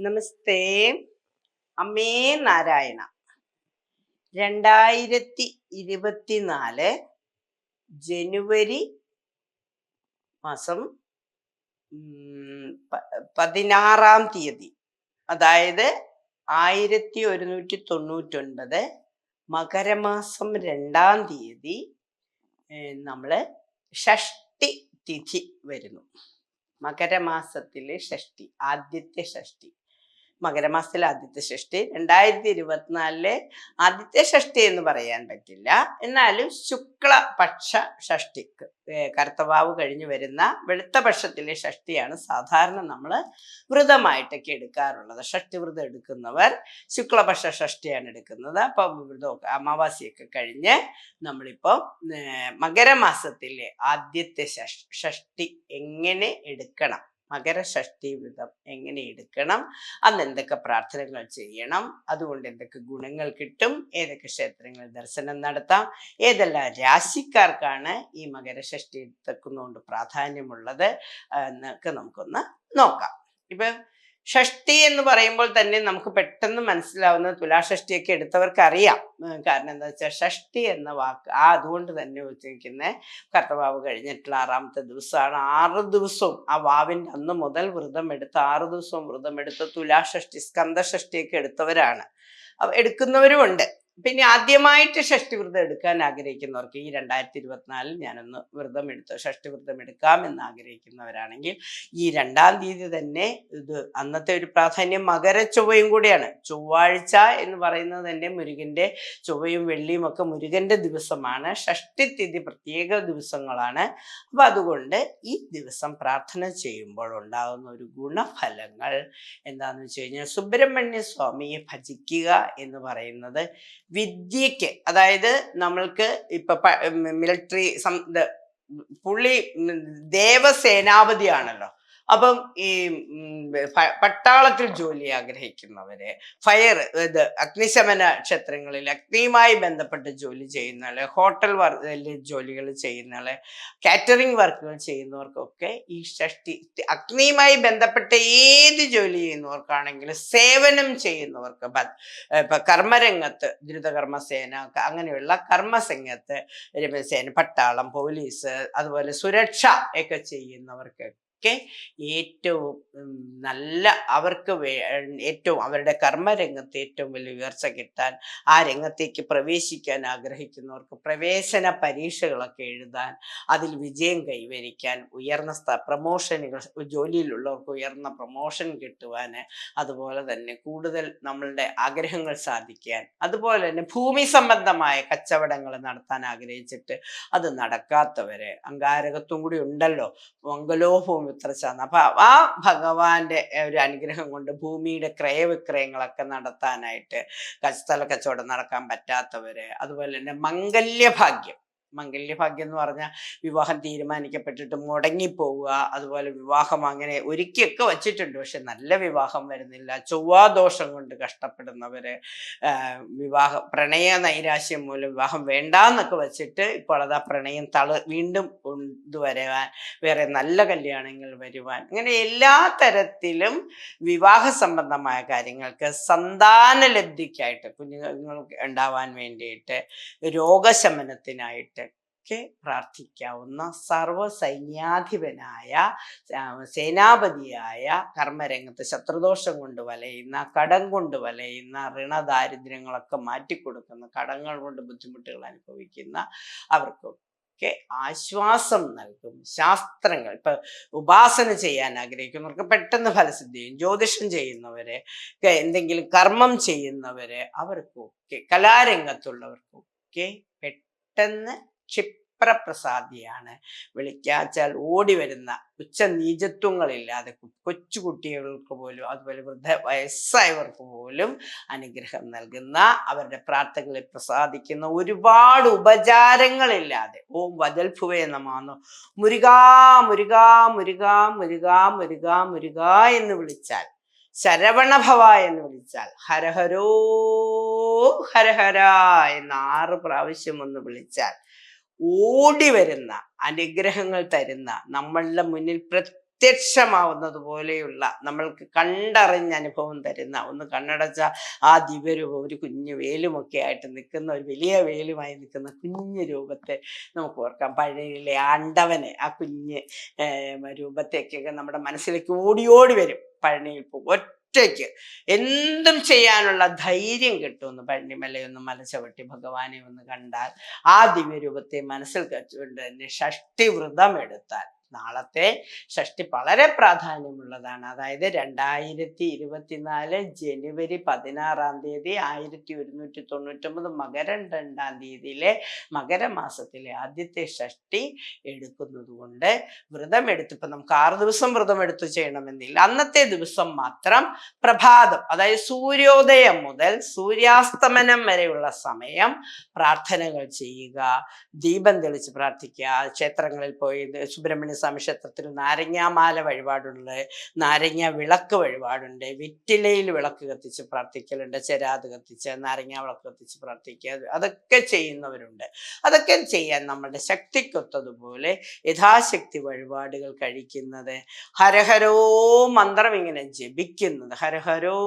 നമസ്തേ. അമ്മേ നാരായണ. 2024 ജനുവരി മാസം 16-ാം തീയതി, അതായത് 1199 മകരമാസം 2-ാം തീയതി നമ്മള് ഷഷ്ടി തിഥി വരുന്നു. മകരമാസത്തിലെ ഷഷ്ടി, ആദ്യത്തെ ഷഷ്ടി, മകരമാസത്തിലെ ആദ്യത്തെ ഷഷ്ടി. 2024 ആദ്യത്തെ ഷഷ്ടി എന്ന് പറയാൻ പറ്റില്ല, എന്നാലും ശുക്ലപക്ഷ ഷഷ്ടിക്ക് കർത്തവാവ് കഴിഞ്ഞു വരുന്ന വെളുത്ത പക്ഷത്തിലെ ഷഷ്ടിയാണ് സാധാരണ നമ്മൾ വ്രതമായിട്ടൊക്കെ എടുക്കാറുള്ളത്. ഷഷ്ടി വ്രതം എടുക്കുന്നവർ ശുക്ലപക്ഷ ഷഷ്ടിയാണ് എടുക്കുന്നത്. അപ്പൊ വ്രതമൊക്കെ അമാവാസിയൊക്കെ കഴിഞ്ഞ് നമ്മളിപ്പോൾ മകരമാസത്തിലെ ആദ്യത്തെ ഷഷ്ടി എങ്ങനെ എടുക്കണം, മകരഷഷ്ടി വ്രതം എങ്ങനെ എടുക്കണം, അന്ന് എന്തൊക്കെ പ്രാർത്ഥനകൾ ചെയ്യണം, അതുകൊണ്ട് എന്തൊക്കെ ഗുണങ്ങൾ കിട്ടും, ഏതൊക്കെ ക്ഷേത്രങ്ങളിൽ ദർശനം നടത്താം, ഏതെല്ലാം രാശിക്കാർക്കാണ് ഈ മകരഷഷ്ടി എടുക്കുന്നതുകൊണ്ട് പ്രാധാന്യമുള്ളത് എന്നൊക്കെ നമുക്കൊന്ന് നോക്കാം. ഇപ്പൊ ഷഷ്ടി എന്ന് പറയുമ്പോൾ തന്നെ നമുക്ക് പെട്ടെന്ന് മനസ്സിലാവുന്ന തുലാഷഷ്ടിയൊക്കെ എടുത്തവർക്ക് അറിയാം. കാരണം എന്താ വെച്ചാൽ ഷഷ്ടി എന്ന വാക്ക് അതുകൊണ്ട് തന്നെ ഉച്ചരിക്കുന്ന കർത്തവാവ് കഴിഞ്ഞിട്ടുള്ള 6-ാമത്തെ ദിവസമാണ്. 6 ദിവസവും ആ വാവിൻ്റെ അന്ന് മുതൽ വ്രതം എടുത്ത് 6 ദിവസവും വ്രതം എടുത്ത് തുലാഷഷ്ടി, സ്കന്ദഷഷ്ടിയൊക്കെ എടുത്തവരാണ്, എടുക്കുന്നവരും ഉണ്ട്. പിന്നെ ആദ്യമായിട്ട് ഷഷ്ടി വ്രതം എടുക്കാൻ ആഗ്രഹിക്കുന്നവർക്ക് ഈ 2024 ഞാനൊന്ന് വ്രതം എടുത്ത് ഷഷ്ടി വ്രതം എടുക്കാം എന്ന് ആഗ്രഹിക്കുന്നവരാണെങ്കിൽ ഈ 2-ാം തീയതി തന്നെ ഇത് അന്നത്തെ ഒരു പ്രാധാന്യം മകരച്ചൊവ്വയും കൂടിയാണ്. ചൊവ്വാഴ്ച എന്ന് പറയുന്നത് തന്നെ മുരുകന്റെ, ചൊവ്വയും വെള്ളിയും ഒക്കെ മുരുകന്റെ ദിവസമാണ്. ഷഷ്ടി തിഥി പ്രത്യേക ദിവസങ്ങളാണ്. അപ്പൊ അതുകൊണ്ട് ഈ ദിവസം പ്രാർത്ഥന ചെയ്യുമ്പോൾ ഉണ്ടാകുന്ന ഒരു ഗുണഫലങ്ങൾ എന്താണെന്ന് വെച്ച് കഴിഞ്ഞാൽ, സുബ്രഹ്മണ്യ സ്വാമിയെ ഭജിക്കുക എന്ന് പറയുന്നത് വിദ്യക്ക്, അതായത് നമ്മൾക്ക് ഇപ്പൊ മിലിറ്ററി പുള്ളി ദേവസേനാപതിയാണല്ലോ. അപ്പം ഈ പട്ടാളത്തിൽ ജോലി ആഗ്രഹിക്കുന്നവര്, അഗ്നിശമന ക്ഷേത്രങ്ങളിൽ അഗ്നിയുമായി ബന്ധപ്പെട്ട് ജോലി ചെയ്യുന്നവര്, ഹോട്ടൽ ജോലികൾ ചെയ്യുന്നവര്, കാറ്ററിംഗ് വർക്കുകൾ ചെയ്യുന്നവർക്കൊക്കെ ഈ ഷഷ്ടി, അഗ്നിയുമായി ബന്ധപ്പെട്ട ഏത് ജോലി ചെയ്യുന്നവർക്കാണെങ്കിലും, സേവനം ചെയ്യുന്നവർക്ക്, ഇപ്പൊ കർമ്മരംഗത്ത് ദ്രുതകർമ്മസേന അങ്ങനെയുള്ള കർമ്മസംഘത്ത് സേന, പട്ടാളം, പോലീസ്, അതുപോലെ സുരക്ഷ ഒക്കെ ചെയ്യുന്നവർക്ക് ഏറ്റവും നല്ല, അവർക്ക് ഏറ്റവും അവരുടെ കർമ്മരംഗത്ത് ഏറ്റവും വലിയ ഉയർച്ച കിട്ടാൻ, ആ രംഗത്തേക്ക് പ്രവേശിക്കാൻ ആഗ്രഹിക്കുന്നവർക്ക് പ്രവേശന പരീക്ഷകളൊക്കെ എഴുതാൻ, അതിൽ വിജയം കൈവരിക്കാൻ, ഉയർന്ന പ്രമോഷനുകൾ, ജോലിയിലുള്ളവർക്ക് ഉയർന്ന പ്രമോഷൻ കിട്ടുവാൻ, അതുപോലെ തന്നെ കൂടുതൽ നമ്മളുടെ ആഗ്രഹങ്ങൾ സാധിക്കാൻ, അതുപോലെ തന്നെ ഭൂമി സംബന്ധമായ കച്ചവടങ്ങൾ നടത്താൻ ആഗ്രഹിച്ചിട്ട് അത് നടക്കാത്തവര്, അങ്കാരകത്വം കൂടി ഉണ്ടല്ലോ, മംഗലോഭൂമി ഉത്രച്ചാന്ന്, അപ്പൊ ആ ഭഗവാന്റെ ഒരു അനുഗ്രഹം കൊണ്ട് ഭൂമിയുടെ ക്രയവിക്രയങ്ങളൊക്കെ നടത്താനായിട്ട്, സ്ഥല കച്ചവടം നടക്കാൻ പറ്റാത്തവര്, അതുപോലെ തന്നെ മംഗല്യഭാഗ്യം എന്ന് പറഞ്ഞാൽ വിവാഹം തീരുമാനിക്കപ്പെട്ടിട്ട് മുടങ്ങിപ്പോവുക, അതുപോലെ വിവാഹം അങ്ങനെ ഒരുക്കിയൊക്കെ വച്ചിട്ടുണ്ട്, പക്ഷെ നല്ല വിവാഹം വരുന്നില്ല, ചൊവ്വാദോഷം കൊണ്ട് കഷ്ടപ്പെടുന്നവര്, പ്രണയ നൈരാശ്യം മൂലം വിവാഹം വേണ്ടാന്നൊക്കെ വെച്ചിട്ട് ഇപ്പോൾ അതാ പ്രണയം വീണ്ടും ഇത് വരാൻ, വേറെ നല്ല കല്യാണങ്ങൾ വരുവാൻ, അങ്ങനെ എല്ലാ തരത്തിലും വിവാഹ സംബന്ധമായ കാര്യങ്ങൾക്ക്, സന്താനലബ്ധിക്കായിട്ട്, കുഞ്ഞുങ്ങൾ ഉണ്ടാവാൻ വേണ്ടിയിട്ട്, രോഗശമനത്തിനായിട്ട് ഒക്കെ പ്രാർത്ഥിക്കാവുന്ന സർവസൈന്യാധിപനായ സേനാപതിയായ, കർമ്മരംഗത്ത് ശത്രുദോഷം കൊണ്ട് വലയുന്ന, കടം കൊണ്ട് വലയുന്ന, ഋണദാരിദ്ര്യങ്ങളൊക്കെ മാറ്റിക്കൊടുക്കുന്ന, കടങ്ങൾ കൊണ്ട് ബുദ്ധിമുട്ടുകൾ അനുഭവിക്കുന്ന അവർക്കൊക്കെ ആശ്വാസം നൽകും ശാസ്ത്രങ്ങൾ. ഇപ്പൊ ഉപാസന ചെയ്യാൻ ആഗ്രഹിക്കുന്നവർക്ക് പെട്ടെന്ന് ഫലസിദ്ധിയും, ജ്യോതിഷം ചെയ്യുന്നവര്, എന്തെങ്കിലും കർമ്മം ചെയ്യുന്നവര്, അവർക്കൊക്കെ, കലാരംഗത്തുള്ളവർക്കൊക്കെ പെട്ടെന്ന് ക്ഷിപ്രപ്രസാദിയാണ്. വിളിക്കാച്ചാൽ ഓടി വരുന്ന, ഉച്ചനീചത്വങ്ങളില്ലാതെ കൊച്ചുകുട്ടികൾക്ക് പോലും, അതുപോലെ വയസ്സായവർക്ക് പോലും അനുഗ്രഹം നൽകുന്ന, അവരുടെ പ്രാർത്ഥനകളിൽ പ്രസാദിക്കുന്ന, ഒരുപാട് ഉപചാരങ്ങളില്ലാതെ ഓം വജൽഭുവേ നമാന്നോ, മുരുകാ മുരുകാ മുരുകാ മുരുകാ മുരുകാ മുരുകാ എന്ന് വിളിച്ചാൽ, ശരവണഭവ എന്ന് വിളിച്ചാൽ, ഹരഹരോ ഹരഹര എന്ന് 6 പ്രാവശ്യം ഒന്ന് വിളിച്ചാൽ ഓടി വരുന്ന, അനുഗ്രഹങ്ങൾ തരുന്ന, നമ്മളുടെ മുന്നിൽ പ്രത്യക്ഷമാവുന്നത് പോലെയുള്ള നമ്മൾക്ക് കണ്ടറിഞ്ഞ അനുഭവം തരുന്ന, ഒന്ന് കണ്ണടച്ച ആ ദിവ്യരൂപം ഒരു കുഞ്ഞു വേലുമൊക്കെ ആയിട്ട് നിൽക്കുന്ന, ഒരു വലിയ വേലുമായി നിൽക്കുന്ന കുഞ്ഞു രൂപത്തെ നമുക്ക് ഓർക്കാം. പഴയിലെ ആണ്ടവനെ, ആ കുഞ്ഞ് രൂപത്തേക്കൊക്കെ നമ്മുടെ മനസ്സിലേക്ക് ഓടി ഓടി വരും. പഴനിയിൽ പോകും ഒറ്റയ്ക്ക് എന്തും ചെയ്യാനുള്ള ധൈര്യം കിട്ടുമെന്ന്. പഴനിമലയൊന്ന് മലചവിട്ടി ഭഗവാനെ ഒന്ന് കണ്ടാൽ, ആ ദിവ്യരൂപത്തെ മനസ്സിൽ കച്ചുകൊണ്ട് തന്നെ ഷഷ്ടി വ്രതം എടുത്താൽ, നാളത്തെ ഷഷ്ടി വളരെ പ്രാധാന്യമുള്ളതാണ്. അതായത് 2024 ജനുവരി 16 1199 മകരം 2 മകരമാസത്തിലെ ആദ്യത്തെ ഷഷ്ടി എടുക്കുന്നത് കൊണ്ട് വ്രതമെടുത്ത്, ഇപ്പൊ നമുക്ക് 6 ദിവസം വ്രതമെടുത്ത് ചെയ്യണമെന്നില്ല. അന്നത്തെ ദിവസം മാത്രം പ്രഭാതം, അതായത് സൂര്യോദയം മുതൽ സൂര്യാസ്തമനം വരെയുള്ള സമയം പ്രാർത്ഥനകൾ ചെയ്യുക, ദീപം തെളിച്ച് പ്രാർത്ഥിക്കുക. ക്ഷേത്രങ്ങളിൽ പോയി സുബ്രഹ്മണ്യ സ്വാമി ക്ഷേത്രത്തിൽ നാരങ്ങാമാല വഴിപാടുണ്ട്, നാരങ്ങ വിളക്ക് വഴിപാടുണ്ട്, വെറ്റിലയിൽ വിളക്ക് കത്തിച്ച് പ്രാർത്ഥിക്കലുണ്ട്, ചെരാത് കത്തിച്ച് നാരങ്ങ വിളക്ക് കത്തിച്ച് പ്രാർത്ഥിക്കുക. അതൊക്കെ ചെയ്യുന്നവരുണ്ട്. അതൊക്കെ ചെയ്യാൻ നമ്മളുടെ ശക്തിക്കൊത്തതുപോലെ യഥാശക്തി വഴിപാടുകൾ കഴിക്കുന്നത്, ഹരഹരോ മന്ത്രം ഇങ്ങനെ ജപിക്കുന്നത്, ഹരഹരോ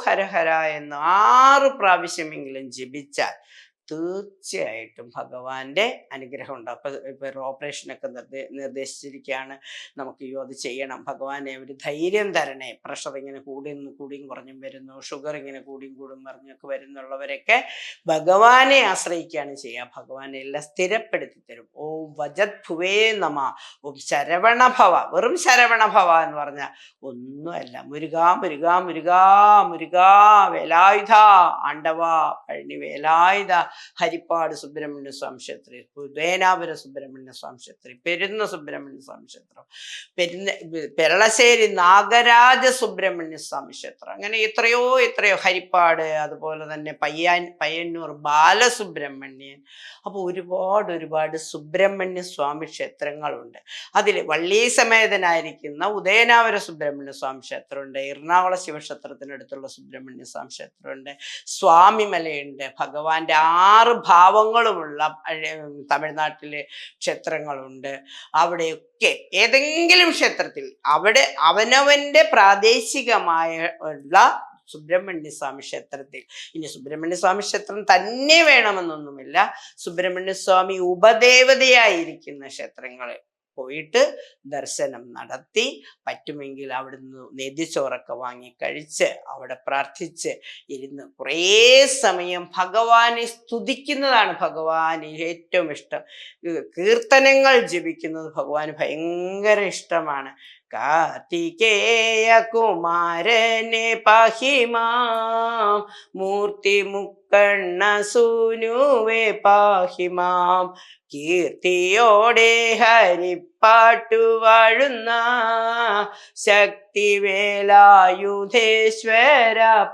ഹരഹര എന്ന് 6 പ്രാവശ്യമെങ്കിലും ജപിച്ചാൽ തീർച്ചയായിട്ടും ഭഗവാന്റെ അനുഗ്രഹം ഉണ്ടാവും. ഇപ്പൊ ഓപ്പറേഷനൊക്കെ നിർദ്ദേശിച്ചിരിക്കുകയാണ്. നമുക്ക് അത് ചെയ്യണം, ഭഗവാനെ ഒരു ധൈര്യം തരണേ. പ്രഷർ ഇങ്ങനെ കൂടിയും കുറഞ്ഞും വരുന്നു, ഷുഗർ ഇങ്ങനെ കൂടിയും പറഞ്ഞൊക്കെ വരുന്നുള്ളവരൊക്കെ ഭഗവാനെ ആശ്രയിക്കുകയാണ് ചെയ്യുക. ഭഗവാനെ എല്ലാം സ്ഥിരപ്പെടുത്തി തരും. ഓം വജത് ഭുവേ നമ, ഓം ശരവണഭവ. വെറും ശരവണഭവ എന്ന് പറഞ്ഞാൽ ഒന്നുമല്ല, മുരുകാ മുരുകാ മുരുകാ മുരുകാ വേലായുധ ആണ്ടവ പഴനി വേലായുധ, ഹരിപ്പാട് സുബ്രഹ്മണ്യ സ്വാമി ക്ഷേത്രം, ഉദയനാപുര സുബ്രഹ്മണ്യ സ്വാമി ക്ഷേത്രം, പെരുന്ന സുബ്രഹ്മണ്യ സ്വാമി ക്ഷേത്രം, പെരളശ്ശേരി നാഗരാജ സുബ്രഹ്മണ്യ സ്വാമി ക്ഷേത്രം, അങ്ങനെ എത്രയോ ഹരിപ്പാട്, അതുപോലെ തന്നെ പയ്യന്നൂർ ബാലസുബ്രഹ്മണ്യൻ. അപ്പോൾ ഒരുപാട് സുബ്രഹ്മണ്യ സ്വാമി ക്ഷേത്രങ്ങളുണ്ട്. അതിൽ വള്ളി സമേതനായിരിക്കുന്ന ഉദയനാപുര സുബ്രഹ്മണ്യ സ്വാമി ക്ഷേത്രമുണ്ട്, എറണാകുളം ശിവക്ഷേത്രത്തിനടുത്തുള്ള സുബ്രഹ്മണ്യ സ്വാമി ക്ഷേത്രമുണ്ട്, സ്വാമിമലയുണ്ട്. ഭഗവാന്റെ 6 ഭാവങ്ങളുമുള്ള തമിഴ്നാട്ടിലെ ക്ഷേത്രങ്ങളുണ്ട്. അവിടെയൊക്കെ ഏതെങ്കിലും ക്ഷേത്രത്തിൽ അവിടെ അവനവന്റെ പ്രാദേശികമായ ഉള്ള സുബ്രഹ്മണ്യ സ്വാമി ക്ഷേത്രത്തിൽ, ഇനി സുബ്രഹ്മണ്യ സ്വാമി ക്ഷേത്രം തന്നെ വേണമെന്നൊന്നുമില്ല, സുബ്രഹ്മണ്യ സ്വാമി ഉപദേവതയായിരിക്കുന്ന ക്ഷേത്രങ്ങളിൽ പോയിട്ട് ദർശനം നടത്തി, പറ്റുമെങ്കിൽ അവിടുന്ന് നെതിച്ചോറൊക്കെ വാങ്ങി കഴിച്ച് അവിടെ പ്രാർത്ഥിച്ച് ഇരുന്ന് കുറേ സമയം ഭഗവാനെ സ്തുതിക്കുന്നതാണ് ഭഗവാന് ഏറ്റവും ഇഷ്ടം. കീർത്തനങ്ങൾ ജപിക്കുന്നത് ഭഗവാന് ഭയങ്കര ഇഷ്ടമാണ്. കാർത്തികേയ കുമാരനെ പാഹിമാം, മൂർത്തി മുക്കണ്ണ സൂനുവേ പാഹിമാം, കീർത്തിയോടെ ഹരിപ്പാട്ടു വാഴുന്ന ശക്തിവേലായുധേശ്വര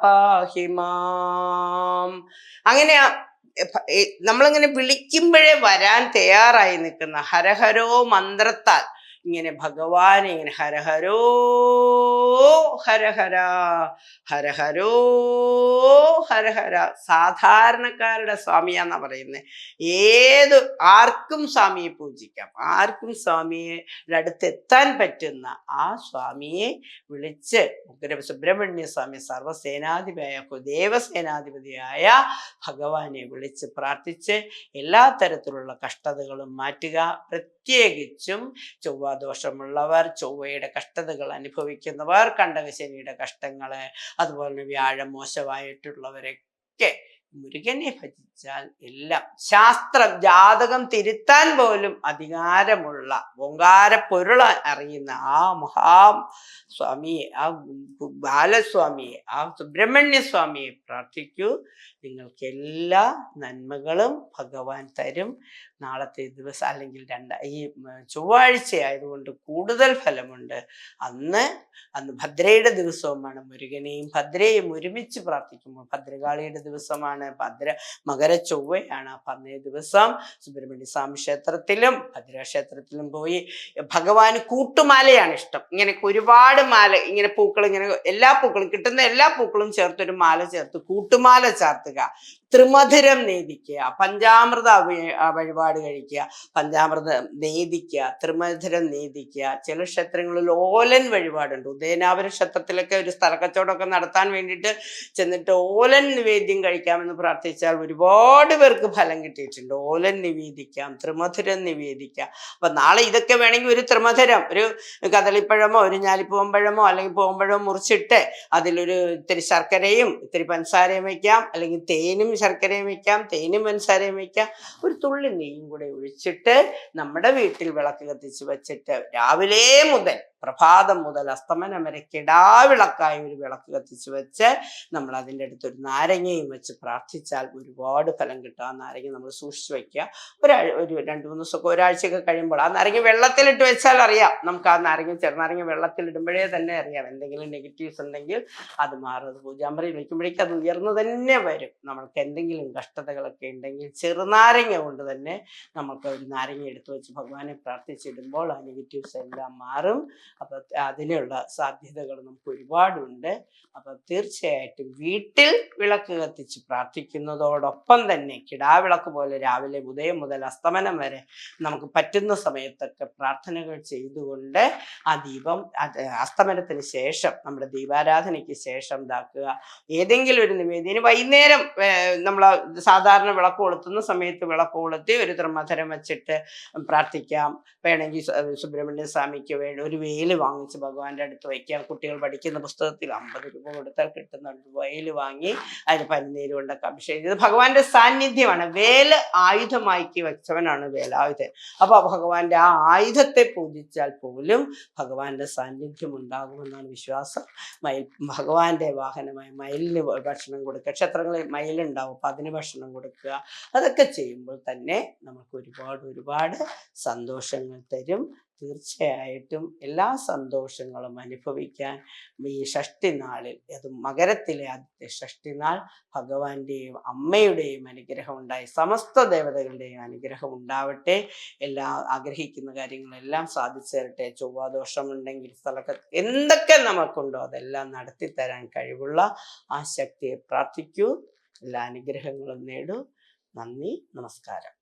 പാഹിമാം. അങ്ങനെ നമ്മളിങ്ങനെ വിളിക്കുമ്പോഴേ വരാൻ തയ്യാറായി നിൽക്കുന്ന ഹരഹരോ മന്ത്രത്താൽ ഇങ്ങനെ ഭഗവാനെ ഇങ്ങനെ ഹരഹരോ ഹരഹര ഹരഹരോ ഹരഹര. സാധാരണക്കാരുടെ സ്വാമിയാന്നാ പറയുന്നത്. ആർക്കും സ്വാമിയെ പൂജിക്കാം, ആർക്കും സ്വാമിയെ അടുത്തെത്താൻ പറ്റുന്ന ആ സ്വാമിയെ വിളിച്ച് സുബ്രഹ്മണ്യ സ്വാമി സർവ്വസേനാധിപതിയായ ദേവസേനാധിപതിയായ ഭഗവാനെ വിളിച്ച് പ്രാർത്ഥിച്ച് എല്ലാ തരത്തിലുള്ള കഷ്ടതകളും മാറ്റുക. പ്രത്യേകിച്ചും ചൊവ്വാദോഷമുള്ളവർ, ചൊവ്വയുടെ കഷ്ടതകൾ അനുഭവിക്കുന്നവർ, കണ്ടകശനിയുടെ കഷ്ടങ്ങള്, അതുപോലെ വ്യാഴം മോശമായിട്ടുള്ളവരൊക്കെ മുരുകനെ ഭജിച്ചാൽ എല്ലാം, ശാസ്ത്രം ജാതകം തിരുത്താൻ പോലും അധികാരമുള്ള ഓങ്കാര പൊരുൾ അറിയുന്ന ആ സ്വാമിയെ, ആ ബാലസ്വാമിയെ, ആ സുബ്രഹ്മണ്യ സ്വാമിയെ പ്രാർത്ഥിക്കൂ. നിങ്ങൾക്ക് എല്ലാ നന്മകളും ഭഗവാൻ തരും. നാളത്തെ ദിവസം അല്ലെങ്കിൽ ഈ ചൊവ്വാഴ്ച ആയതുകൊണ്ട് കൂടുതൽ ഫലമുണ്ട്. അന്ന് ഭദ്രയുടെ ദിവസവുമാണ്. മുരുകനെയും ഭദ്രയെയും ഒരുമിച്ച് പ്രാർത്ഥിക്കുമ്പോൾ ഭദ്രകാളിയുടെ ദിവസമാണ്, മകര ചൊവ്വയാണ്. അപ്പം അന്നേ ദിവസം സുബ്രഹ്മണ്യ സ്വാമി ക്ഷേത്രത്തിലും ഭദ്രക്ഷേത്രത്തിലും പോയി ഭഗവാന് കൂട്ടുമാലയാണ് ഇഷ്ടം. ഇങ്ങനെ ഒരുപാട് മാല, ഇങ്ങനെ പൂക്കൾ, ഇങ്ങനെ എല്ലാ പൂക്കളും കിട്ടുന്ന എല്ലാ പൂക്കളും ചേർത്തൊരു മാല ചേർത്ത് കൂട്ടുമാല ചാർത്തുക. ത്രിമധുരം നേദിക്കുക, പഞ്ചാമൃത വഴിപാട് കഴിക്കുക, പഞ്ചാമൃതം നേദിക്കുക, ത്രിമധുരം നേദിക്കുക. ചില ക്ഷേത്രങ്ങളിൽ ഓലൻ വഴിപാടുണ്ട്. ഉദയനാപുര ക്ഷേത്രത്തിലൊക്കെ ഒരു സ്ഥലക്കച്ചവടമൊക്കെ നടത്താൻ വേണ്ടിയിട്ട് ചെന്നിട്ട് ഓലൻ നിവേദ്യം കഴിക്കാമെന്ന് പ്രാർത്ഥിച്ചാൽ ഒരുപാട് പേർക്ക് ഫലം കിട്ടിയിട്ടുണ്ട്. ഓലൻ നിവേദിക്കാം, ത്രിമധുരം നിവേദിക്കാം. അപ്പൊ നാളെ ഇതൊക്കെ വേണമെങ്കിൽ ഒരു ത്രിമധുരം, ഒരു കദളിപ്പഴമോ ഒരു ഞാലിപ്പൂവമ്പഴമോ അല്ലെങ്കിൽ പൂവമ്പഴമോ മുറിച്ചിട്ട് അതിലൊരു ഇത്തിരി ശർക്കരയും ഇത്തിരി പഞ്ചസാരയും വയ്ക്കാം, അല്ലെങ്കിൽ തേനും ശർക്കരയും വയ്ക്കാം, തേനും പഞ്ചസാരയും വയ്ക്കാം, ഒരു തുള്ളി നെയ്യും കൂടെ ഒഴിച്ചിട്ട് നമ്മുടെ വീട്ടിൽ വിളക്ക് കത്തിച്ച് വെച്ചിട്ട് രാവിലെ മുതൽ പ്രഭാതം മുതൽ അസ്തമനം വരെ കിടാവിളക്കായി ഒരു വിളക്ക് കത്തിച്ച് വെച്ച് നമ്മൾ അതിൻ്റെ അടുത്തൊരു നാരങ്ങയും വെച്ച് പ്രാർത്ഥിച്ചാൽ ഒരുപാട് ഫലം കിട്ടും. ആ നാരങ്ങ നമ്മൾ സൂക്ഷിച്ച് വയ്ക്കുക. ഒരു 2-3 ദിവസമൊക്കെ ഒരാഴ്ചയൊക്കെ കഴിയുമ്പോൾ ആ നാരങ്ങ വെള്ളത്തിലിട്ട് വെച്ചാൽ അറിയാം. നമുക്ക് ആ ചെറുനാരങ്ങ വെള്ളത്തിലിടുമ്പോഴേ തന്നെ അറിയാം എന്തെങ്കിലും നെഗറ്റീവ്സ് ഉണ്ടെങ്കിൽ അത് മാറും. പൂജാമ്പറി വയ്ക്കുമ്പോഴേക്കും അത് ഉയർന്നു തന്നെ വരും. നമ്മൾക്ക് എന്തെങ്കിലും കഷ്ടതകളൊക്കെ ഉണ്ടെങ്കിൽ ചെറുനാരങ്ങ കൊണ്ട് തന്നെ നമുക്ക് ഒരു നാരങ്ങ എടുത്തു വെച്ച് ഭഗവാനെ പ്രാർത്ഥിച്ചിടുമ്പോൾ ആ നെഗറ്റീവ്സ് എല്ലാം മാറും. അപ്പൊ അതിനുള്ള സാധ്യതകൾ നമുക്ക് ഒരുപാടുണ്ട്. അപ്പൊ തീർച്ചയായിട്ടും വീട്ടിൽ വിളക്ക് കത്തിച്ച് പ്രാർത്ഥിക്കുന്നതോടൊപ്പം തന്നെ കിടാവിളക്ക് പോലെ രാവിലെ ഉദയം മുതൽ അസ്തമനം വരെ നമുക്ക് പറ്റുന്ന സമയത്തൊക്കെ പ്രാർത്ഥനകൾ ചെയ്തുകൊണ്ട് ആ ദീപം അസ്തമനത്തിന് ശേഷം നമ്മുടെ ദീപാരാധനയ്ക്ക് ശേഷം ഇതാക്കുക. ഏതെങ്കിലും ഒരു നിവേദ്യം വൈകുന്നേരം നമ്മൾ സാധാരണ വിളക്ക് കൊളുത്തുന്ന സമയത്ത് വിളക്ക് കൊളുത്തി ഒരു ത്രിമധുരം വെച്ചിട്ട് പ്രാർത്ഥിക്കാം. വേണമെങ്കിൽ സുബ്രഹ്മണ്യ സ്വാമിക്ക് വേണ്ടി ഒരു വേല് വാങ്ങിച്ച് ഭഗവാന്റെ അടുത്ത് വയ്ക്കാം. കുട്ടികൾ പഠിക്കുന്ന പുസ്തകത്തിൽ 50 രൂപ കൊടുത്താൽ കിട്ടുന്നുണ്ട്. വേല് വാങ്ങി അതിന് പനിനീര് കൊണ്ടൊക്കെ അഭിഷേകം ചെയ്ത് ഭഗവാന്റെ സാന്നിധ്യമാണ്. വേല് ആയുധമാക്കി വെച്ചവനാണ് വേലായുധൻ. അപ്പൊ ഭഗവാന്റെ ആ ആയുധത്തെ പൂജിച്ചാൽ പോലും ഭഗവാന്റെ സാന്നിധ്യം ഉണ്ടാകുമെന്നാണ് വിശ്വാസം. ഭഗവാന്റെ വാഹനമായ മയിലിന് ഭക്ഷണം കൊടുക്കുക. ക്ഷേത്രങ്ങളിൽ മയിലുണ്ടാവും, അപ്പൊ അതിന് ഭക്ഷണം കൊടുക്കുക. അതൊക്കെ ചെയ്യുമ്പോൾ തന്നെ നമുക്ക് ഒരുപാട് സന്തോഷങ്ങൾ തരും. തീർച്ചയായിട്ടും എല്ലാ സന്തോഷങ്ങളും അനുഭവിക്കാൻ ഈ ഷഷ്ടി നാളിൽ, അത് മകരത്തിലെ ആദ്യത്തെ ഷഷ്ടി നാൾ, ഭഗവാന്റെയും അമ്മയുടെയും അനുഗ്രഹം ഉണ്ടായി, സമസ്ത ദേവതകളുടെയും അനുഗ്രഹം ഉണ്ടാവട്ടെ. എല്ലാ ആഗ്രഹിക്കുന്ന കാര്യങ്ങളെല്ലാം സാധിച്ചു തരട്ടെ. ചൊവ്വാദോഷമുണ്ടെങ്കിൽ എന്തൊക്കെ നമുക്കുണ്ടോ അതെല്ലാം നടത്തി തരാൻ കഴിവുള്ള ആ ശക്തിയെ പ്രാർത്ഥിക്കൂ. എല്ലാ അനുഗ്രഹങ്ങളും നേടൂ. നന്ദി, നമസ്കാരം.